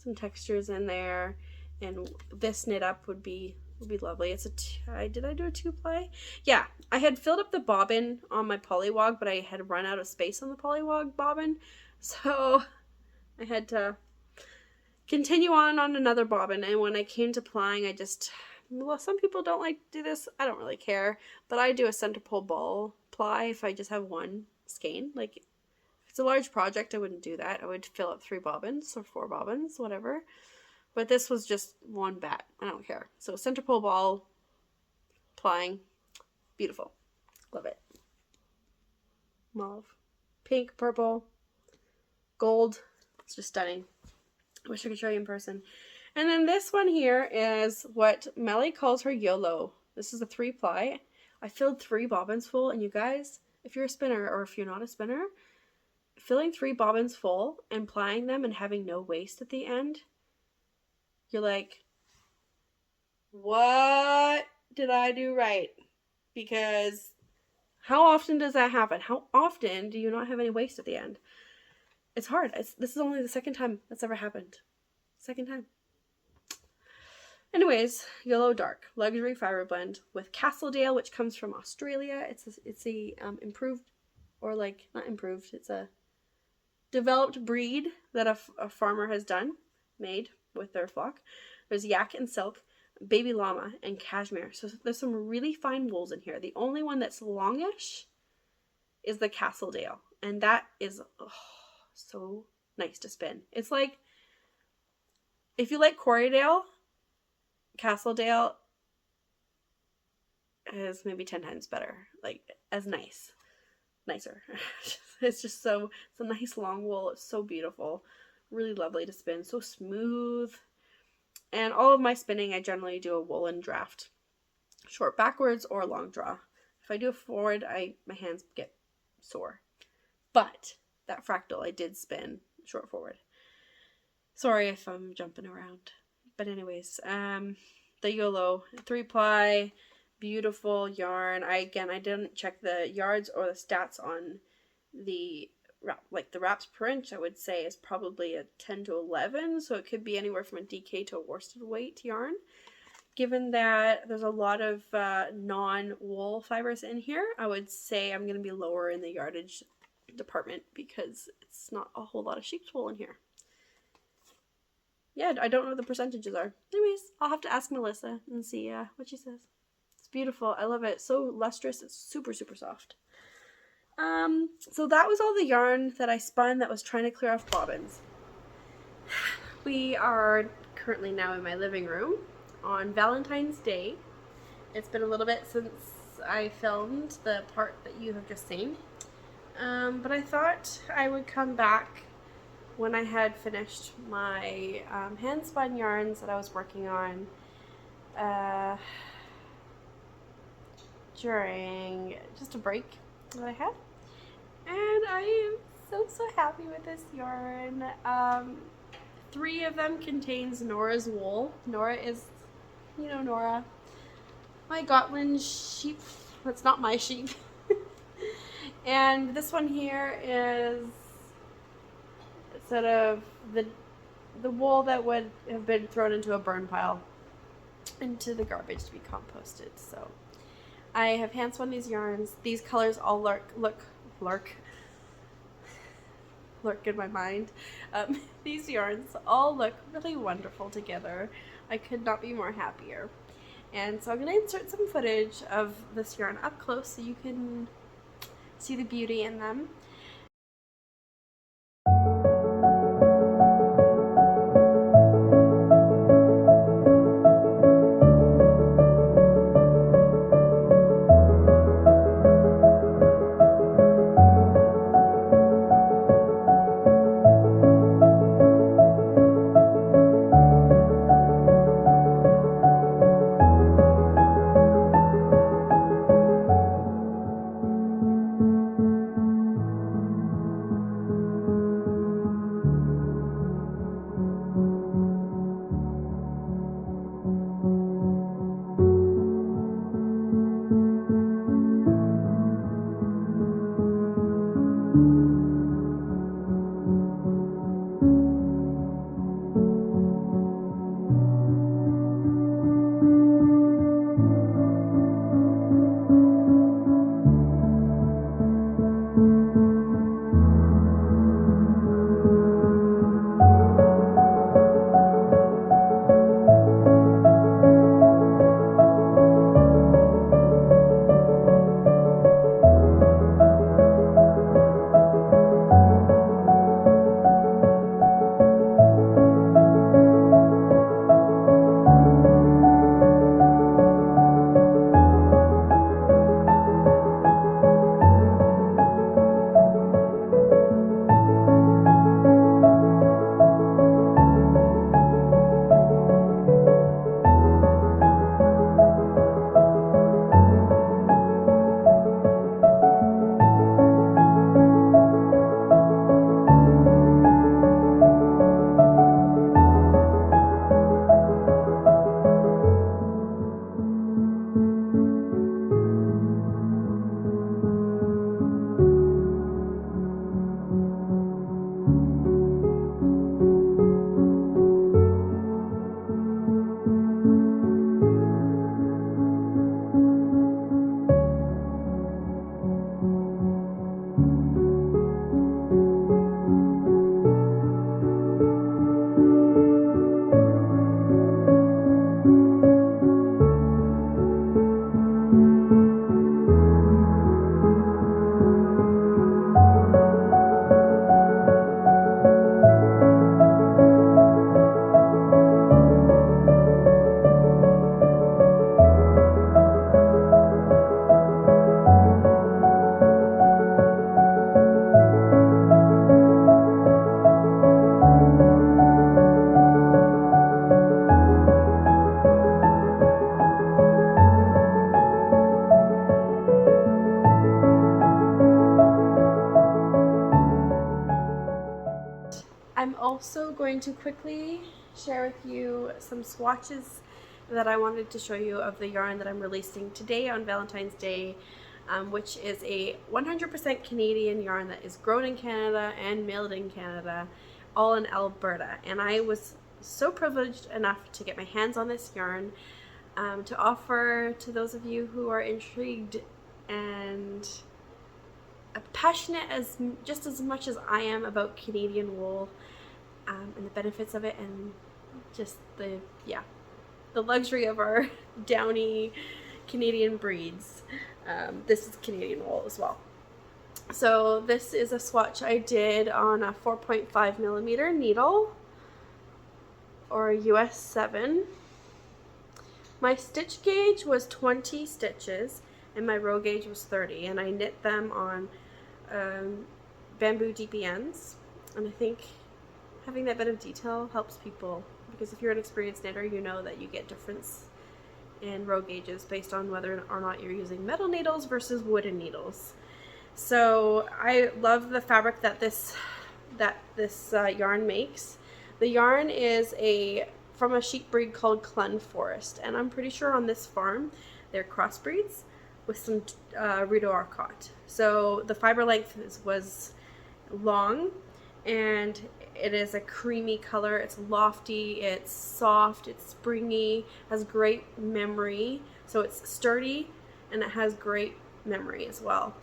Speaker 1: in there, and this knit up would be lovely. It's did I do a 2-ply? Yeah, I had filled up the bobbin on my polywog, but I had run out of space on the polywog bobbin, so I had to continue on another bobbin. And when I came to plying, well, some people don't like to do this. I don't really care, but I do a center pull ball ply if I just have one skein. Like, if it's a large project, I wouldn't do that. I would fill up 3 bobbins or 4 bobbins, whatever. But this was just one bat. I don't care. So center pull ball plying, beautiful. Love it. Mauve, pink, purple, gold. It's just stunning. I wish I could show you in person. And then this one here is what Melly calls her YOLO. This is a 3-ply. I filled 3 bobbins full, and you guys, if you're a spinner or if you're not a spinner, filling 3 bobbins full and plying them and having no waste at the end, you're like, what did I do right? Because how often does that happen? How often do you not have any waste at the end? It's hard. This is only the second time that's ever happened. Second time. Anyways, Yellow Dark luxury fiber blend with Castledale, which comes from Australia. It's a improved, or like not improved. It's a developed breed that a farmer has made with their flock. There's yak and silk, baby llama, and cashmere. So there's some really fine wools in here. The only one that's longish is the Castledale, and that is so nice to spin. It's like, if you like Corriedale, Castledale is maybe 10 times better. Like, as nicer. It's just it's a nice long wool. It's so beautiful. Really lovely to spin. So smooth. And all of my spinning, I generally do a woolen draft. Short backwards or long draw. If I do a forward, my hands get sore. But that fractal I did spin short forward. Sorry if I'm jumping around. But anyways, the YOLO 3-ply, beautiful yarn. I didn't check the yards or the stats on the wraps per inch. I would say is probably a 10 to 11, so it could be anywhere from a DK to a worsted weight yarn. Given that there's a lot of non-wool fibers in here, I would say I'm going to be lower in the yardage department because it's not a whole lot of sheep's wool in here. Yeah, I don't know what the percentages are. Anyways, I'll have to ask Melissa and see what she says. It's beautiful. I love it. So lustrous. It's super, super soft. So that was all the yarn that I spun that was trying to clear off bobbins. We are currently now in my living room on Valentine's Day. It's been a little bit since I filmed the part that you have just seen. But I thought I would come back when I had finished my hand spun yarns that I was working on during just a break that I had. And I am so happy with this yarn. 3 of them contains Nora's wool. Nora is, you know Nora, my Gotland sheep. That's not my sheep. And this one here is sort of the wool that would have been thrown into a burn pile, into the garbage to be composted. So I have hand spun these yarns. These colors all lurk in my mind. These yarns all look really wonderful together. I could not be more happier. And so I'm going to insert some footage of this yarn up close so you can see the beauty in them. going to quickly share with you some swatches that I wanted to show you of the yarn that I'm releasing today on Valentine's Day, which is a 100% Canadian yarn that is grown in Canada and milled in Canada, all in Alberta. And I was so privileged enough to get my hands on this yarn to offer to those of you who are intrigued and passionate just as much as I am about Canadian wool and the benefits of it, and just the luxury of our downy Canadian breeds. This is Canadian wool as well. So this is a swatch I did on a 4.5mm needle, or a US 7. My stitch gauge was 20 stitches and my row gauge was 30, and I knit them on bamboo DPNs. And I think having that bit of detail helps people, because if you're an experienced knitter, you know that you get difference in row gauges based on whether or not you're using metal needles versus wooden needles. So I love the fabric that this yarn makes. The yarn is from a sheep breed called Clun Forest, and I'm pretty sure on this farm they're crossbreeds with some Rideau Arcot. So the fiber length was long, and it is a creamy color. It's lofty, it's soft, it's springy, has great memory. So it's sturdy and it has great memory as well.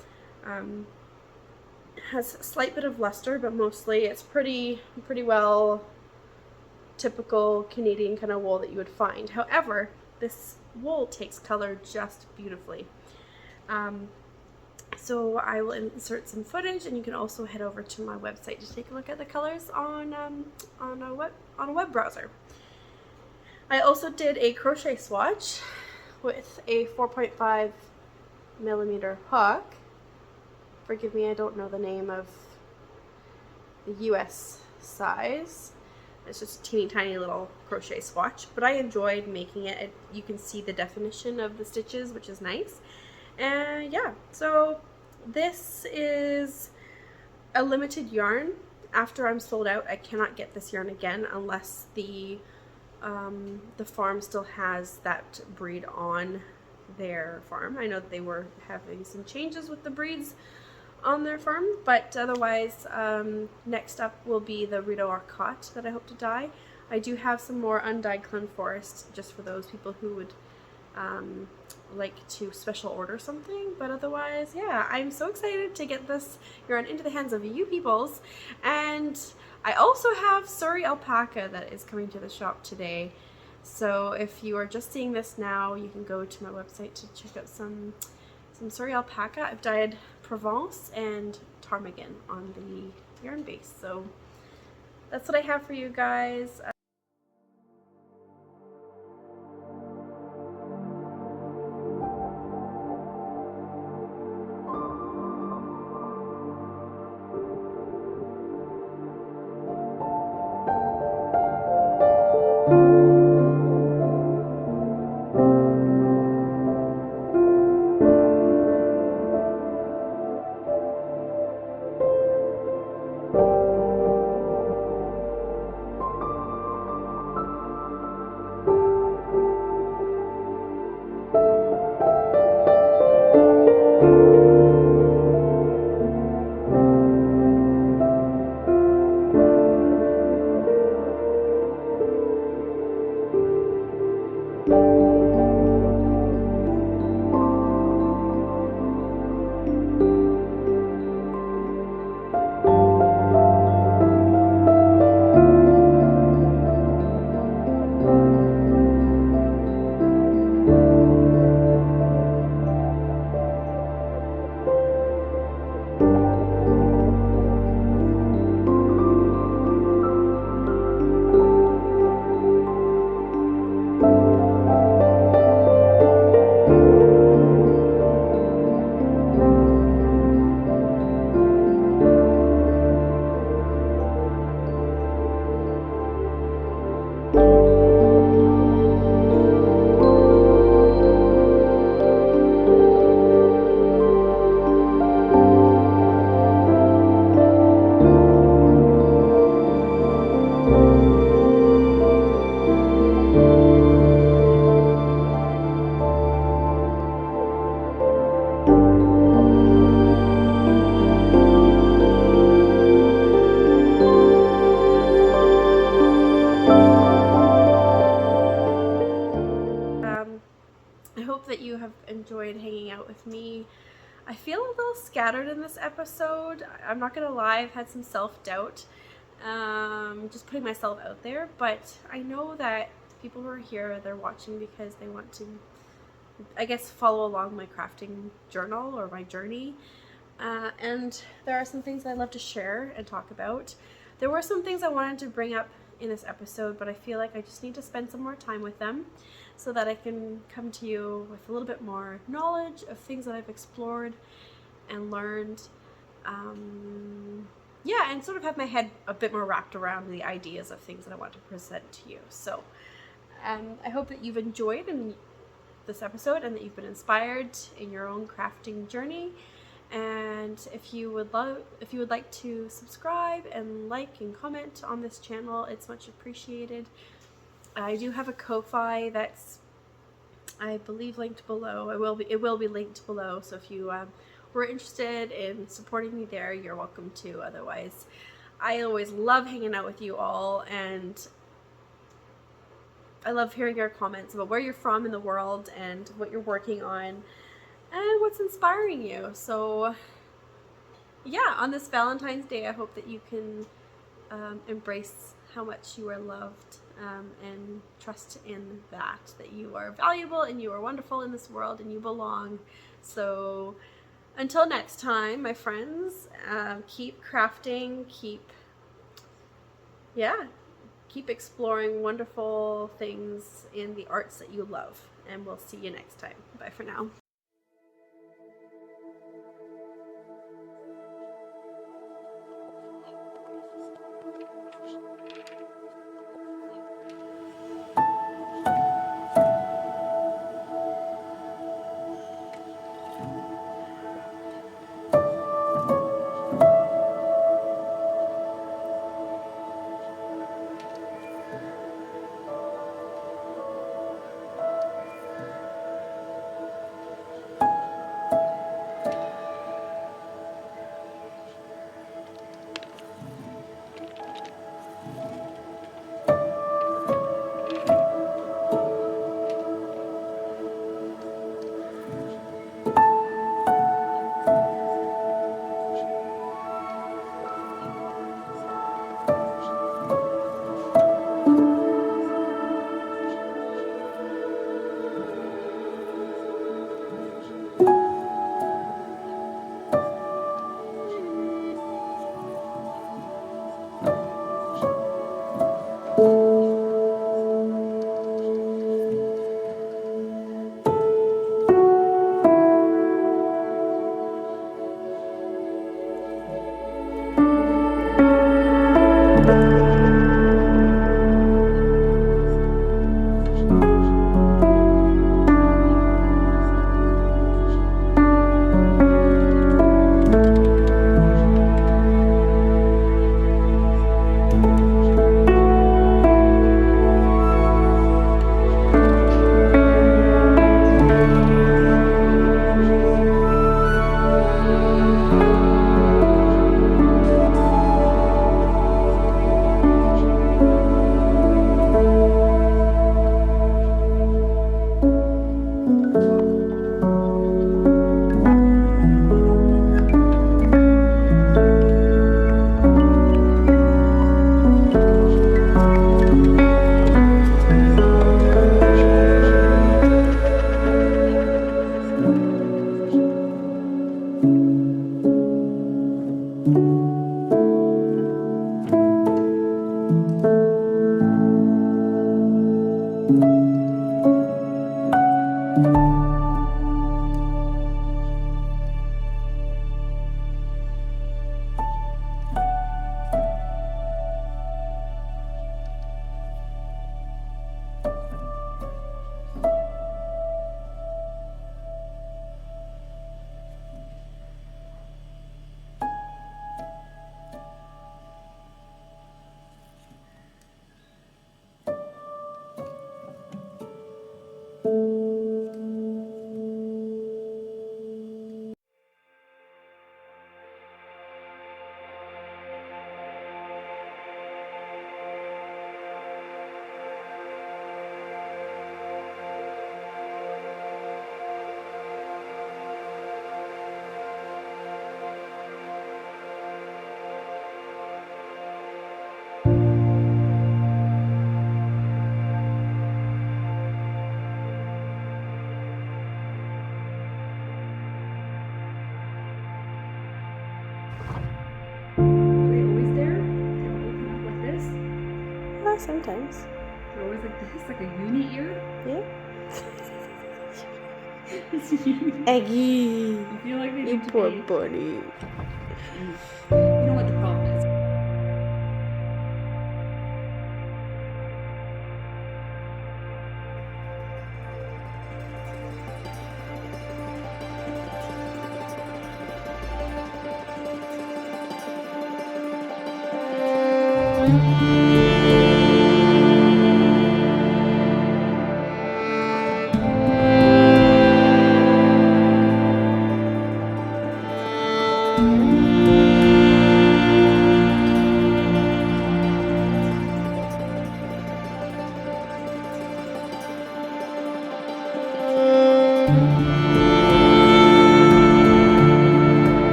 Speaker 1: It has a slight bit of luster, but mostly it's pretty well typical Canadian kind of wool that you would find. However, this wool takes color just beautifully. So I will insert some footage, and you can also head over to my website to take a look at the colors on a web browser. I also did a crochet swatch with a 4.5mm hook. Forgive me, I don't know the name of the US size. It's just a teeny tiny little crochet swatch, but I enjoyed making it. You can see the definition of the stitches, which is nice. And yeah, so this is a limited yarn. After I'm sold out, I cannot get this yarn again unless the farm still has that breed on their farm. I know that they were having some changes with the breeds on their farm, but otherwise next up will be the Rideau Arcot that I hope to dye. I do have some more undyed Clun Forest just for those people who would like to special order something, but otherwise, yeah, I'm so excited to get this yarn into the hands of you peoples. And I also have Suri Alpaca that is coming to the shop today. So if you are just seeing this now, you can go to my website to check out some Suri Alpaca. I've dyed Provence and ptarmigan on the yarn base. So that's what I have for you guys. that you have enjoyed hanging out with me. I feel a little scattered in this episode. I'm not gonna lie, I've had some self-doubt, just putting myself out there, but I know that people who are here, they're watching because they want to, I guess, follow along my crafting journal or my journey. And there are some things I love to share and talk about. There were some things I wanted to bring up in this episode, but I feel like I just need to spend some more time with them so that I can come to you with a little bit more knowledge of things that I've explored and learned. Yeah, and sort of have my head a bit more wrapped around the ideas of things that I want to present to you. So I hope that you've enjoyed this episode and that you've been inspired in your own crafting journey. And if you would like to subscribe and like and comment on this channel, it's much appreciated. I do have a Ko-fi that's, I believe, linked below. It will be linked below. So if you were interested in supporting me there, you're welcome to. Otherwise, I always love hanging out with you all, and I love hearing your comments about where you're from in the world and what you're working on and what's inspiring you. So yeah, on this Valentine's Day, I hope that you can embrace how much you are loved, and trust in that you are valuable and you are wonderful in this world and you belong. So until next time, my friends, keep crafting, keep exploring wonderful things in the arts that you love, and we'll see you next time. Bye for now. sometimes.
Speaker 2: They're always like this, like a uni ear.
Speaker 1: Yeah. Eggy.
Speaker 2: I feel like they
Speaker 1: You
Speaker 2: need to
Speaker 1: poor
Speaker 2: be...
Speaker 1: buddy.
Speaker 2: You know what the problem is.